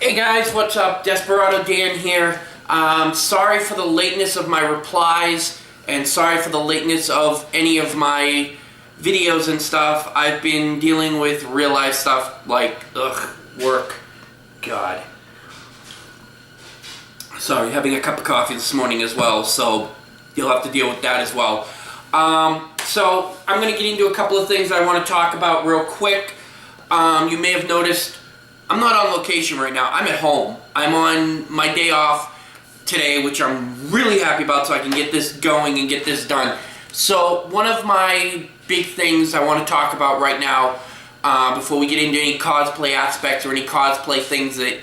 Hey guys, what's up? Desperado Dan here. Sorry for the lateness of my replies and sorry for the lateness of any of my videos and stuff. I've been dealing with real life stuff like, work. God. Sorry, having a cup of coffee this morning as well, so you'll have to deal with that as well. So I'm going to get into a couple of things I want to talk about real quick. You may have noticed I'm not on location right now. I'm at home. I'm on my day off today, which I'm really happy about, so I can get this going and get this done. So one of my big things I want to talk about right now, before we get into any cosplay aspects or any cosplay things that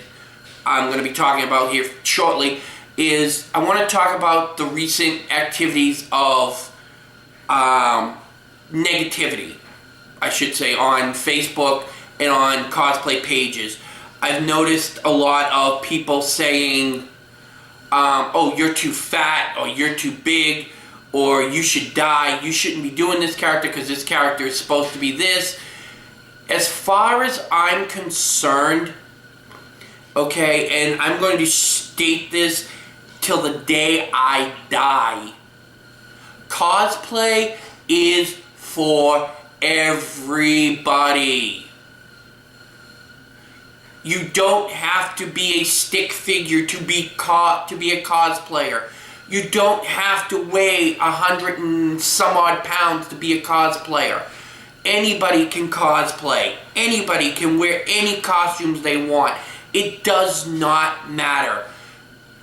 I'm going to be talking about here shortly, is I want to talk about the recent activities of negativity, I should say, on Facebook and on cosplay pages. I've noticed a lot of people saying, oh, you're too fat, or you're too big, or you should die, you shouldn't be doing this character because this character is supposed to be this. As far as I'm concerned, okay, and I'm going to state this till the day I die, cosplay is for everybody. You don't have to be a stick figure to be a cosplayer. You don't have to weigh 100 and some odd pounds to be a cosplayer. Anybody can cosplay. Anybody can wear any costumes they want. It does not matter.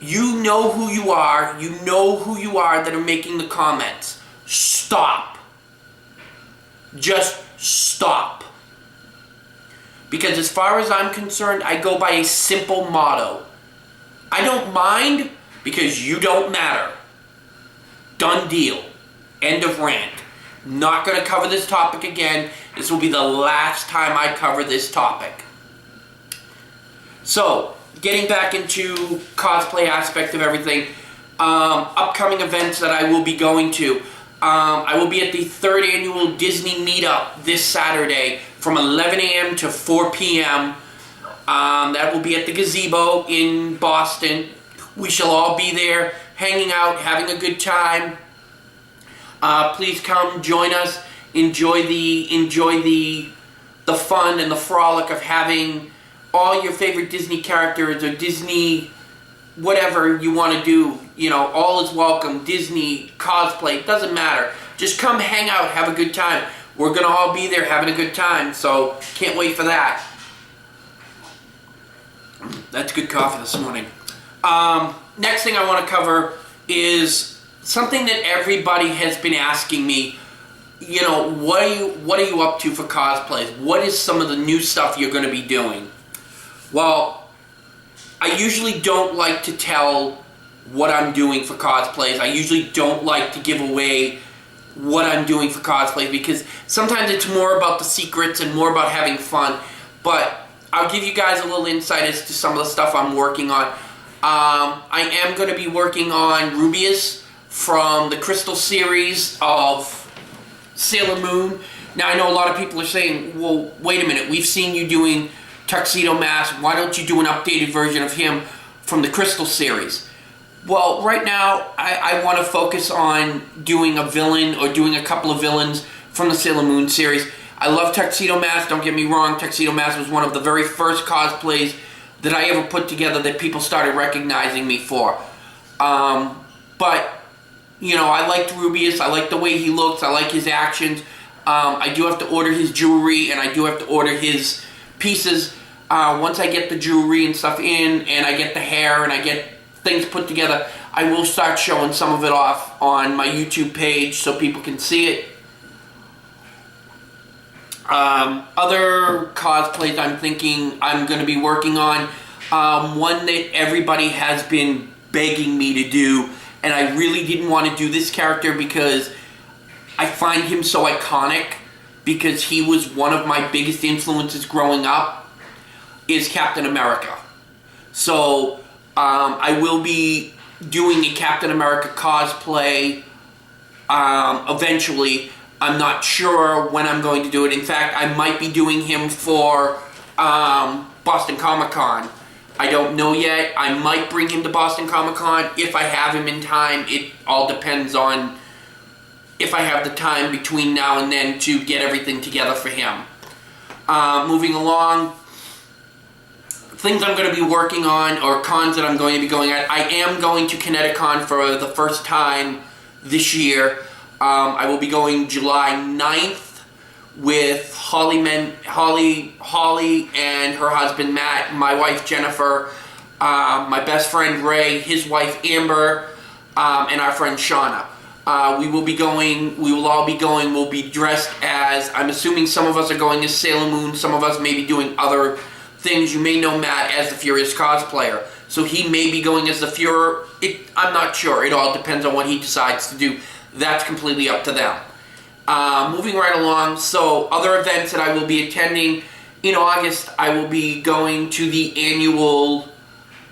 You know who you are. You know who you are that are making the comments. Stop. Just stop. Because as far as I'm concerned, I go by a simple motto. I don't mind because you don't matter. Done deal. End of rant. Not going to cover this topic again. This will be the last time I cover this topic. So, getting back into cosplay aspect of everything, upcoming events that I will be going to. I will be at the 3rd annual Disney meetup this Saturday from 11 a.m. to 4 p.m. That will be at the Gazebo in Boston. We shall all be there, hanging out, having a good time. Please come join us. Enjoy the fun and the frolic of having all your favorite Disney characters or Disney whatever you want to do. You know, all is welcome. Disney, cosplay, it doesn't matter. Just come hang out, have a good time. We're going to all be there having a good time, so can't wait for that. That's good coffee this morning. Next thing I want to cover is something that everybody has been asking me. You know, what are you up to for cosplays? What is some of the new stuff you're going to be doing? Well, I usually don't like to tell what I'm doing for cosplays. I usually don't like to give away what I'm doing for cosplays because sometimes it's more about the secrets and more about having fun. But I'll give you guys a little insight as to some of the stuff I'm working on. I am going to be working on Rubius from the Crystal series of Sailor Moon. Now, I know a lot of people are saying, well, wait a minute, we've seen you doing Tuxedo Mask. Why don't you do an updated version of him from the Crystal series? Well, right now, I want to focus on doing a villain or doing a couple of villains from the Sailor Moon series. I love Tuxedo Mask, don't get me wrong. Tuxedo Mask was one of the very first cosplays that I ever put together that people started recognizing me for. But, you know, I liked Rubius. I like the way he looks. I like his actions. I do have to order his jewelry, and I do have to order his pieces. Once I get the jewelry and stuff in, and I get the hair, and I get things put together, I will start showing some of it off on my YouTube page so people can see it. Other cosplays I'm thinking I'm going to be working on. One that everybody has been begging me to do, and I really didn't want to do this character because I find him so iconic because he was one of my biggest influences growing up, is Captain America. So I will be doing a Captain America cosplay eventually. I'm not sure when I'm going to do it. In fact, I might be doing him for Boston Comic Con. I don't know yet. I might bring him to Boston Comic Con if I have him in time. It all depends on if I have the time between now and then to get everything together for him. Moving along, things I'm going to be working on, or cons that I'm going to be going at. I am going to Connecticut for the first time this year. I will be going July 9th with Holly and her husband Matt, my wife Jennifer, my best friend Ray, his wife Amber, and our friend Shauna. We will all be going, we'll be dressed as, I'm assuming some of us are going as Sailor Moon, some of us may be doing other things. You may know Matt as the Furious cosplayer, so he may be going as the Fuhrer. I'm not sure. It all depends on what he decides to do. That's completely up to them. Moving right along, so other events that I will be attending. In August, I will be going to the annual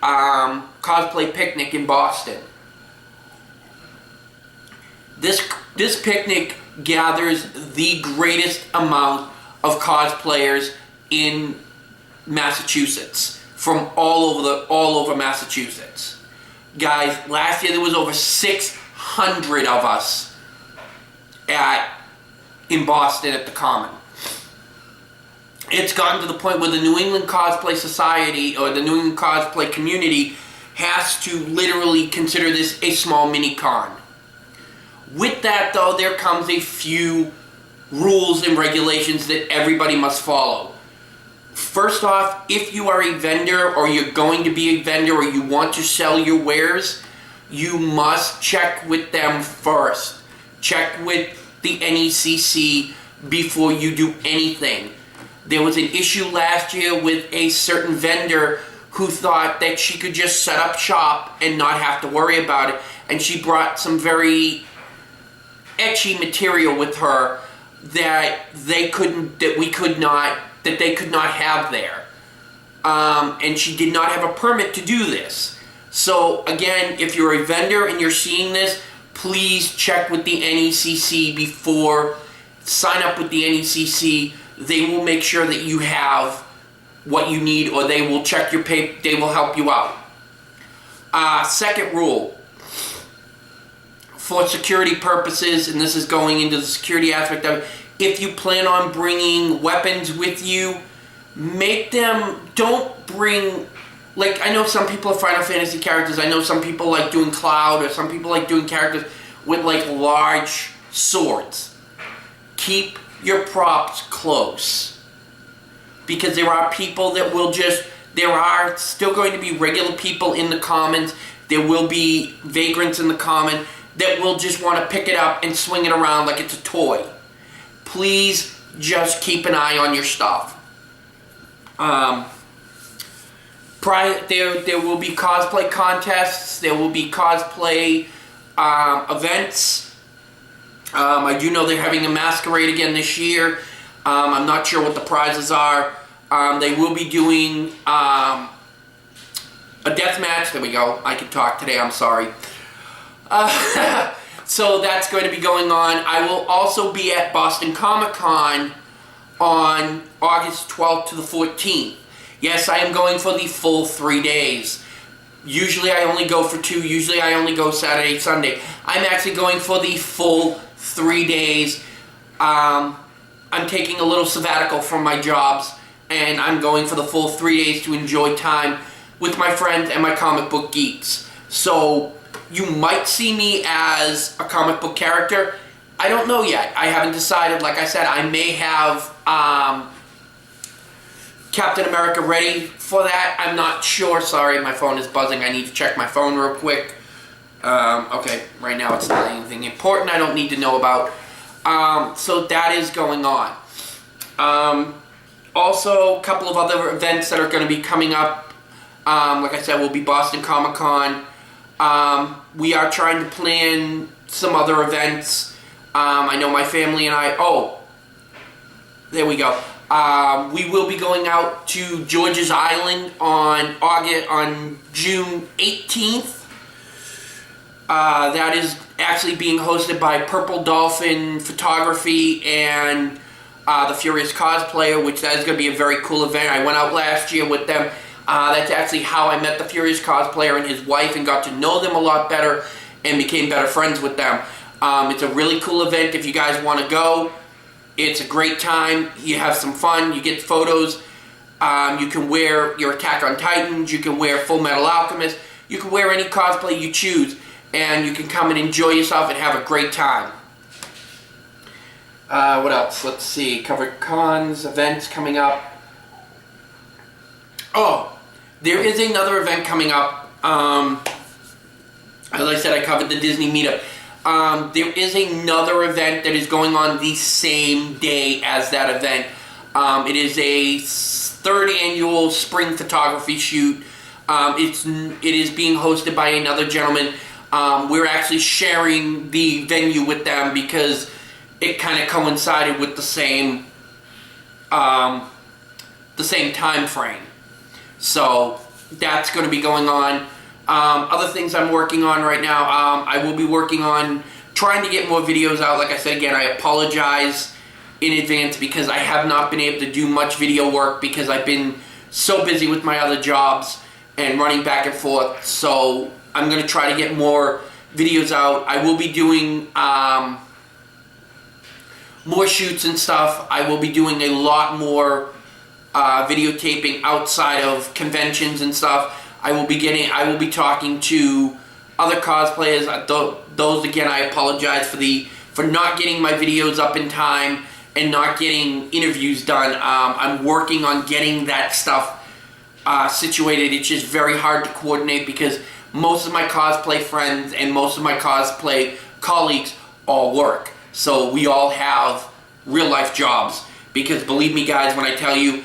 cosplay picnic in Boston. This picnic gathers the greatest amount of cosplayers in Massachusetts, from all over Massachusetts. Guys, last year there was over 600 of us in Boston at the Common. It's gotten to the point where the New England Cosplay Society, or the New England Cosplay community, has to literally consider this a small mini-con. With that, though, there comes a few rules and regulations that everybody must follow. First off, if you are a vendor, or you're going to be a vendor, or you want to sell your wares, you must check with them first. Check with the NECC before you do anything. There was an issue last year with a certain vendor who thought that she could just set up shop and not have to worry about it, and she brought some very etchy material with her that they could not have there, and she did not have a permit to do this. So again, if you're a vendor and you're seeing this, please check with the NECC before. Sign up with the NECC. They will make sure that you have what you need, or they will check your paper. They will help you out. Second rule, for security purposes, and this is going into the security aspect of it, if you plan on bringing weapons with you, don't bring, like, I know some people are Final Fantasy characters, I know some people like doing Cloud, or some people like doing characters with like large swords. Keep your props close, because there are people that will there are still going to be regular people in the commons, there will be vagrants in the common that will just want to pick it up and swing it around like it's a toy. Please just keep an eye on your stuff. There will be cosplay contests, there will be cosplay events. I do know they're having a masquerade again this year. I'm not sure what the prizes are. They will be doing a death match. There we go. I can talk today, I'm sorry. So that's going to be going on. I will also be at Boston Comic Con on August 12th to the 14th. Yes, I am going for the full 3 days. Usually I only go for 2. Usually I only go Saturday, Sunday. I'm actually going for the full 3 days. I'm taking a little sabbatical from my jobs, and I'm going for the full 3 days to enjoy time with my friends and my comic book geeks. So you might see me as a comic book character. I don't know yet. I haven't decided. Like I said, I may have Captain America ready for that. I'm not sure. Sorry, my phone is buzzing. I need to check my phone real quick. Okay, right now it's not anything important I don't need to know about. So that is going on. Also, a couple of other events that are going to be coming up. Like I said, will be Boston Comic Con. We are trying to plan some other events. I know my family and I... Oh, there we go. We will be going out to George's Island on June 18th. That is actually being hosted by Purple Dolphin Photography and the Furious Cosplayer, which that is going to be a very cool event. I went out last year with them. That's actually how I met the Furious cosplayer and his wife and got to know them a lot better and became better friends with them. It's a really cool event if you guys want to go. It's a great time. You have some fun. You get photos. You can wear your Attack on Titans. You can wear Full Metal Alchemist. You can wear any cosplay you choose. And you can come and enjoy yourself and have a great time. What else? Let's see. Covered cons, events coming up. Oh, there is another event coming up. As I said, I covered the Disney meetup. There is another event that is going on the same day as that event. It is a third annual spring photography shoot. It is being hosted by another gentleman. We're actually sharing the venue with them because it kind of coincided with the same time frame. So that's going to be going on. Other things I'm working on right now, I will be working on trying to get more videos out. Like I said again, I apologize in advance because I have not been able to do much video work because I've been so busy with my other jobs and running back and forth. So I'm going to try to get more videos out. I will be doing more shoots and stuff. I will be doing a lot more videotaping outside of conventions and stuff. I will be talking to other cosplayers. Those again, I apologize for not getting my videos up in time and not getting interviews done. I'm working on getting that stuff situated. It's just very hard to coordinate because most of my cosplay friends and most of my cosplay colleagues all work. So we all have real life jobs because believe me guys when I tell you,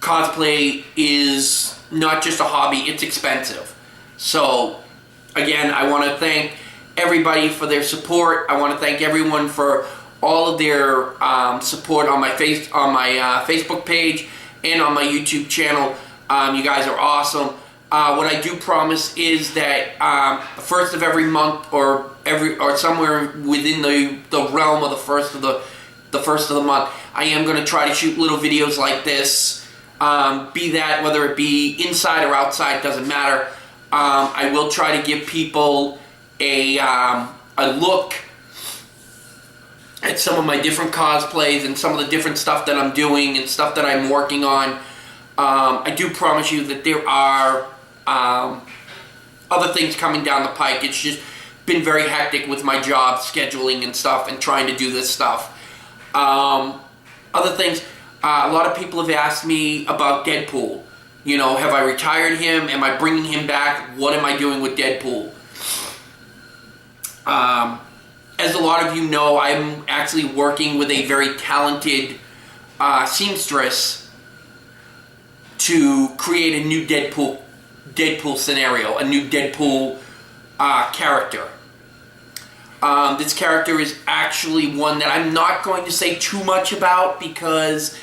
cosplay is not just a hobby, it's expensive. So again, I want to thank everybody for their support. I want to thank everyone for all of their support on my Facebook page and on my YouTube channel. You guys are awesome. What I do promise is that the first of every month or somewhere within the realm of the first of the month, I am going to try to shoot little videos like this. Be that whether it be inside or outside, doesn't matter. I will try to give people a look at some of my different cosplays and some of the different stuff that I'm doing and stuff that I'm working on. I do promise you that there are other things coming down the pike. It's just been very hectic with my job scheduling and stuff and trying to do this stuff. Other things, a lot of people have asked me about Deadpool. You know, have I retired him? Am I bringing him back? What am I doing with Deadpool? As a lot of you know, I'm actually working with a very talented seamstress to create a new Deadpool scenario, a new Deadpool character. This character is actually one that I'm not going to say too much about because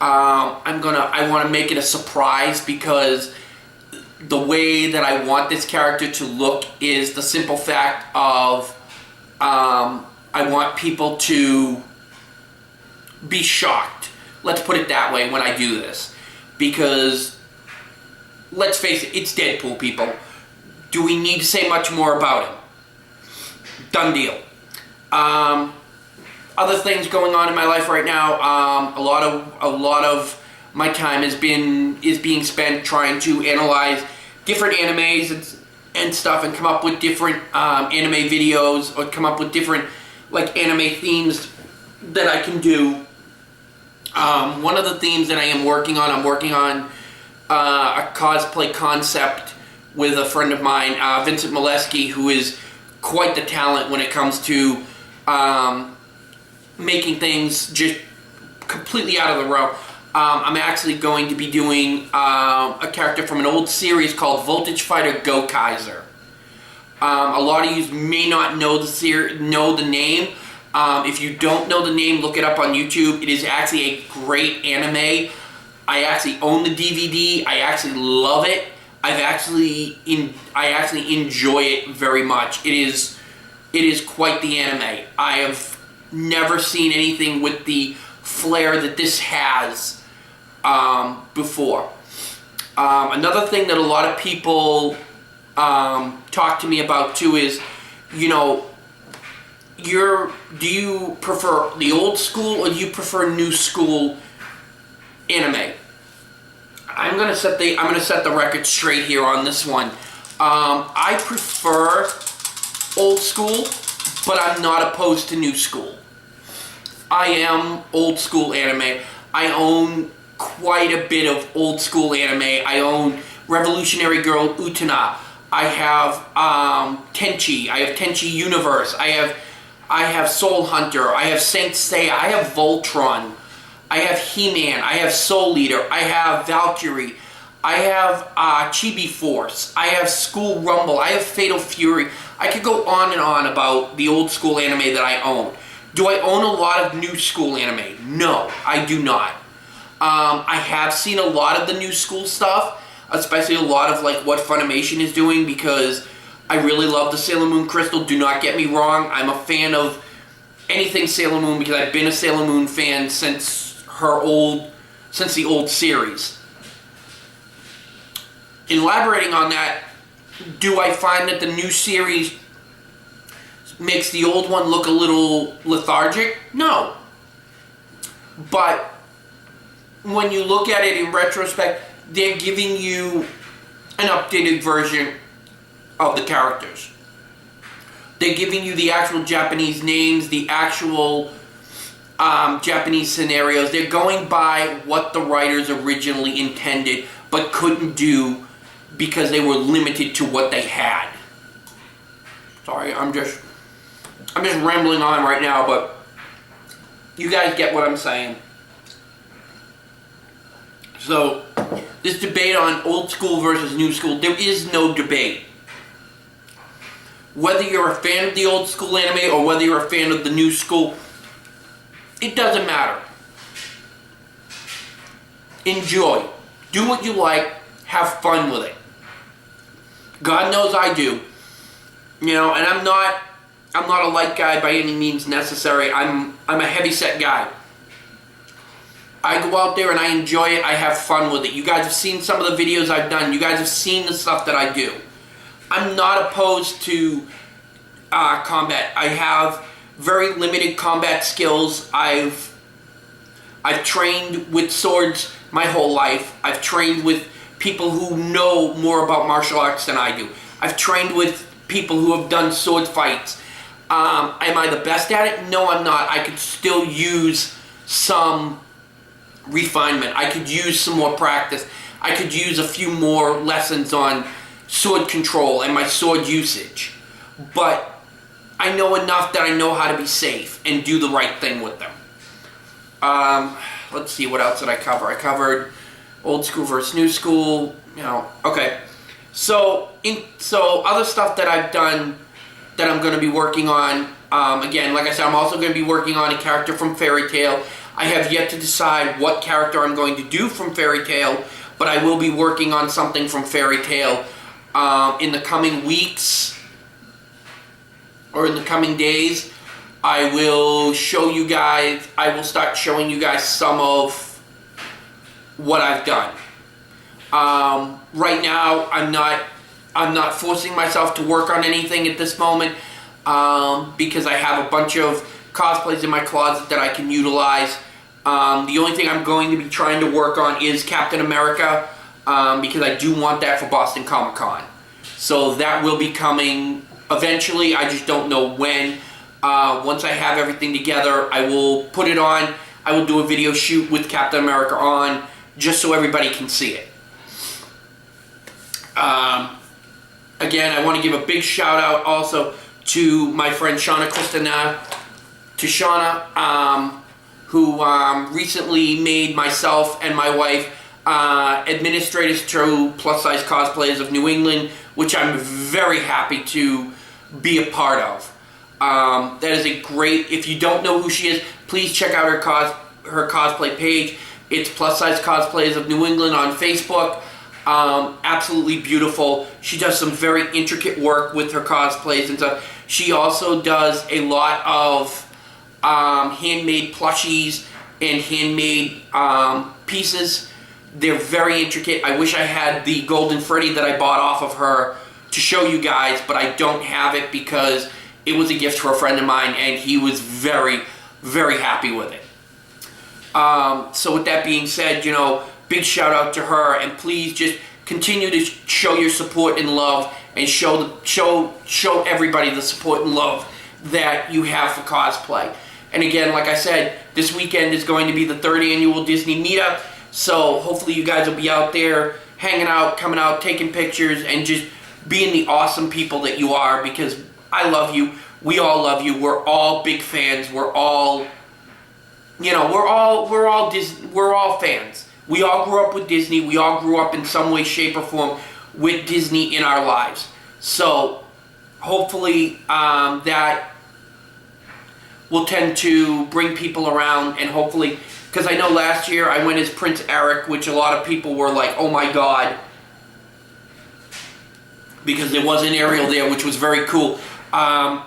I want to make it a surprise because the way that I want this character to look is the simple fact of I want people to be shocked. Let's put it that way when I do this. Because, let's face it, it's Deadpool, people. Do we need to say much more about him? Done deal. Other things going on in my life right now, a lot of my time is being spent trying to analyze different animes and stuff and come up with different anime videos or come up with different like anime themes that I can do. One of the themes that I'm working on a cosplay concept with a friend of mine, Vincent Molesky, who is quite the talent when it comes to making things just completely out of the realm. I'm actually going to be doing a character from an old series called Voltage Fighter Go Kaiser. A lot of you may not know the name. If you don't know the name, look it up on YouTube. It is actually a great anime. I actually own the DVD. I actually love it. I actually enjoy it very much. It is quite the anime. I have never seen anything with the flair that this has before. Another thing that a lot of people talk to me about too is, you know, do you prefer the old school or do you prefer new school anime? I'm gonna set the record straight here on this one. I prefer old school, but I'm not opposed to new school. I am old school anime. I own quite a bit of old school anime. I own Revolutionary Girl Utena. I have Tenchi. I have Tenchi Universe. I have Soul Hunter. I have Saint Seiya. I have Voltron. I have He-Man. I have Soul Eater. I have Valkyrie. I have Chibi Force. I have School Rumble. I have Fatal Fury. I could go on and on about the old school anime that I own. Do I own a lot of new school anime? No, I do not. I have seen a lot of the new school stuff, especially a lot of like what Funimation is doing, because I really love the Sailor Moon Crystal. Do not get me wrong. I'm a fan of anything Sailor Moon because I've been a Sailor Moon fan since the old series. Elaborating on that, do I find that the new series makes the old one look a little lethargic? No. But when you look at it in retrospect, they're giving you an updated version of the characters. They're giving you the actual Japanese names, the actual Japanese scenarios. They're going by what the writers originally intended but couldn't do because they were limited to what they had. Sorry, I'm just rambling on right now, but you guys get what I'm saying. So, this debate on old school versus new school, there is no debate. Whether you're a fan of the old school anime or whether you're a fan of the new school, it doesn't matter. Enjoy. Do what you like. Have fun with it. God knows I do. You know, and I'm not a light guy by any means necessary. I'm a heavy-set guy. I go out there and I enjoy it. I have fun with it. You guys have seen some of the videos I've done. You guys have seen the stuff that I do. I'm not opposed to combat. I have very limited combat skills. I've trained with swords my whole life. I've trained with people who know more about martial arts than I do. I've trained with people who have done sword fights. Am I the best at it? No, I'm not. I could still use some refinement. I could use some more practice. I could use a few more lessons on sword control and my sword usage. But I know enough that I know how to be safe and do the right thing with them. Let's see, what else did I cover? I covered old school versus new school. You know, okay. So other stuff that I've done that I'm going to be working on. Again, like I said, I'm also going to be working on a character from Fairy Tail. I have yet to decide what character I'm going to do from Fairy Tail, but I will be working on something from Fairy Tail in the coming weeks or in the coming days. I will start showing you guys some of what I've done. Right now, I'm not forcing myself to work on anything at this moment because I have a bunch of cosplays in my closet that I can utilize. The only thing I'm going to be trying to work on is Captain America because I do want that for Boston Comic Con. So that will be coming eventually. I just don't know when. Once I have everything together, I will put it on. I will do a video shoot with Captain America on just so everybody can see it. Again, I want to give a big shout out also to my friend Shauna Christina, who recently made myself and my wife administrators to Plus Size Cosplays of New England, which I'm very happy to be a part of. That is a great, if you don't know who she is, please check out her cosplay page. It's Plus Size Cosplays of New England on Facebook. Absolutely beautiful. She does some very intricate work with her cosplays and stuff. She also does a lot of handmade plushies and handmade pieces They're very intricate. I wish I had the Golden Freddy that I bought off of her to show you guys, but I don't have it because it was a gift for a friend of mine, and he was very, very happy with it. So with that being said, you know, big shout out to her, and please just continue to show your support and love, and show everybody the support and love that you have for cosplay. And again, like I said, this weekend is going to be the 3rd annual Disney meetup, so hopefully you guys will be out there hanging out, coming out, taking pictures, and just being the awesome people that you are, because I love you. We all love you. We're all big fans. We're all, you know, we're all fans. We all grew up with Disney. We all grew up in some way, shape, or form with Disney in our lives. So hopefully that will tend to bring people around, and hopefully, because I know last year I went as Prince Eric, which a lot of people were like, oh my God, because there was an Ariel there, which was very cool.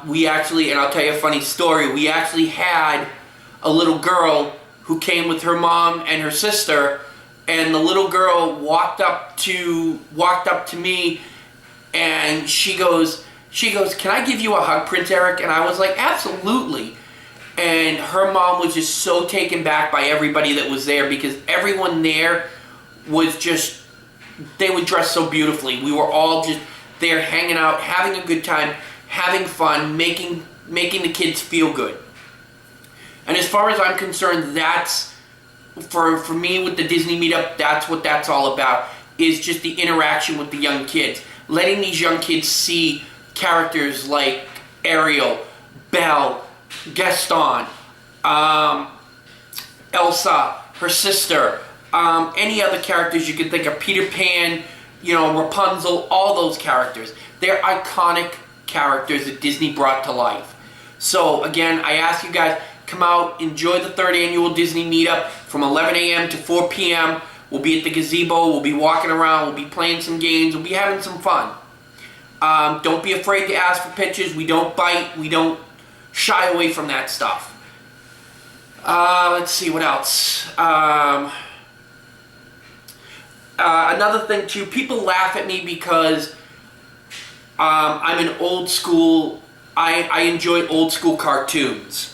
We actually, and I'll tell you a funny story, we actually had a little girl who came with her mom and her sister, and the little girl walked up to me, and she goes, can I give you a hug, Prince Eric? And I was like, absolutely. And her mom was just so taken back by everybody that was there, because everyone there was just, they were dressed so beautifully. We were all just there hanging out, having a good time, having fun, making the kids feel good. And as far as I'm concerned, that's, for me with the Disney meetup, that's what that's all about, is just the interaction with the young kids. Letting these young kids see characters like Ariel, Belle, Gaston, Elsa, her sister, any other characters you can think of, Peter Pan, you know, Rapunzel, all those characters. They're iconic characters that Disney brought to life. So again, I ask you guys, come out, enjoy the 3rd annual Disney meetup from 11 a.m. to 4 p.m. We'll be at the gazebo, we'll be walking around, we'll be playing some games, we'll be having some fun. Don't be afraid to ask for pictures. We don't bite, we don't shy away from that stuff. Let's see, what else? Another thing too, people laugh at me because I'm an old school, I enjoy old school cartoons.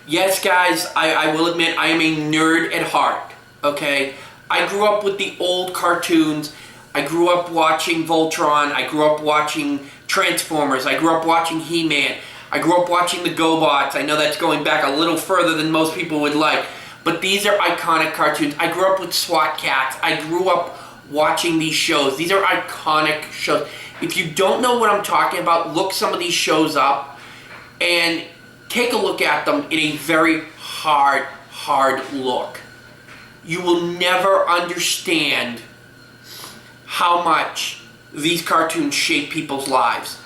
Yes, guys, I will admit I am a nerd at heart, okay? I grew up with the old cartoons. I grew up watching Voltron. I grew up watching Transformers. I grew up watching He-Man. I grew up watching the GoBots. I know that's going back a little further than most people would like, but these are iconic cartoons. I grew up with SWAT Cats. I grew up watching these shows. These are iconic shows. If you don't know what I'm talking about, look some of these shows up and take a look at them in a very hard look. You will never understand how much these cartoons shape people's lives.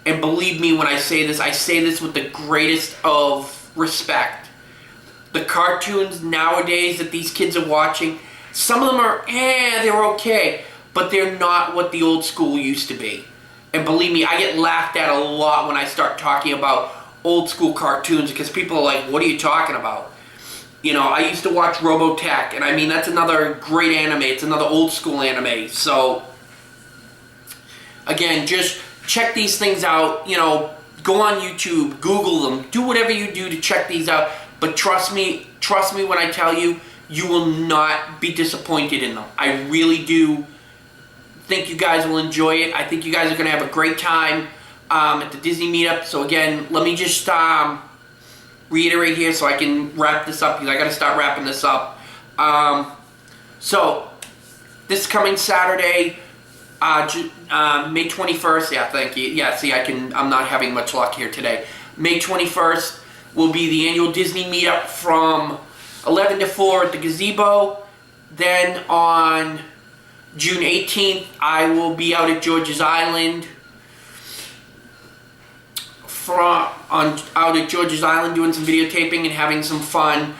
And believe me when I say this with the greatest of respect. The cartoons nowadays that these kids are watching, some of them are, they're okay, but they're not what the old school used to be. And believe me, I get laughed at a lot when I start talking about old school cartoons, because people are like, what are you talking about? You know, I used to watch Robotech, and I mean, that's another great anime. It's another old school anime. So, again, just check these things out. You know, go on YouTube, Google them, do whatever you do to check these out. But trust me when I tell you, you will not be disappointed in them. I really do think you guys will enjoy it. I think you guys are going to have a great time at the Disney meetup. So again, let me just reiterate here so I can wrap this up, because I got to start wrapping this up. So this coming Saturday, May 21st. Yeah, thank you. Yeah, see, I'm not having much luck here today. May 21st will be the annual Disney meetup from 11 to 4 at the gazebo. Then on June 18th, I will be out at George's Island. Out at George's Island doing some videotaping and having some fun.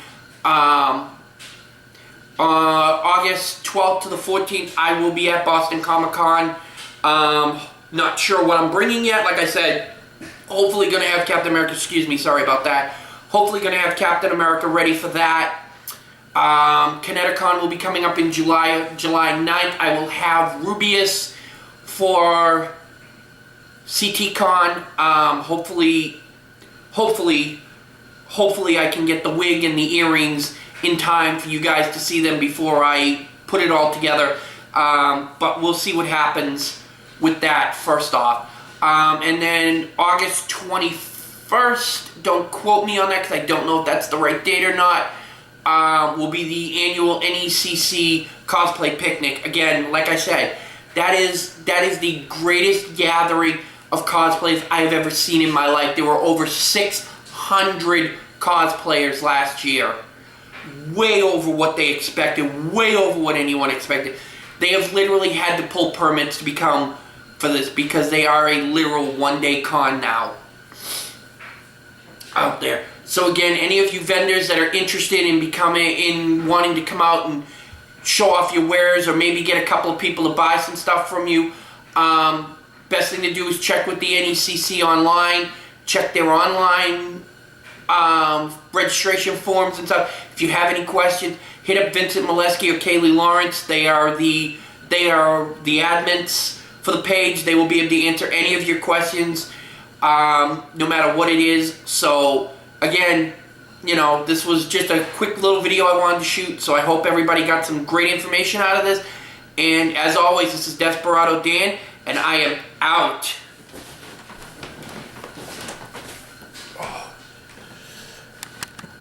August 12th to the 14th, I will be at Boston Comic Con. Not sure what I'm bringing yet. Like I said, hopefully going to have Captain America, excuse me, sorry about that. Hopefully going to have Captain America ready for that. ConnectiCon will be coming up in July 9th. I will have Rubius for CTCon. Hopefully I can get the wig and the earrings in time for you guys to see them before I put it all together. But we'll see what happens with that first off. And then August 21st, don't quote me on that because I don't know if that's the right date or not, will be the annual NECC cosplay picnic. Again, like I said, that is the greatest gathering of cosplays I've ever seen in my life. There were over 600 cosplayers last year. Way over what they expected, way over what anyone expected. They have literally had to pull permits to become for this because they are a literal one-day con now out there. So again, any of you vendors that are interested in wanting to come out and show off your wares or maybe get a couple of people to buy some stuff from you, best thing to do is check with the NECC online, check their online registration forms and stuff. If you have any questions, hit up Vincent Molesky or Kaylee Lawrence. They are the admins for the page. They will be able to answer any of your questions, no matter what it is. So again, you know, this was just a quick little video I wanted to shoot, so I hope everybody got some great information out of this. And as always, this is Desperado Dan, and I am out.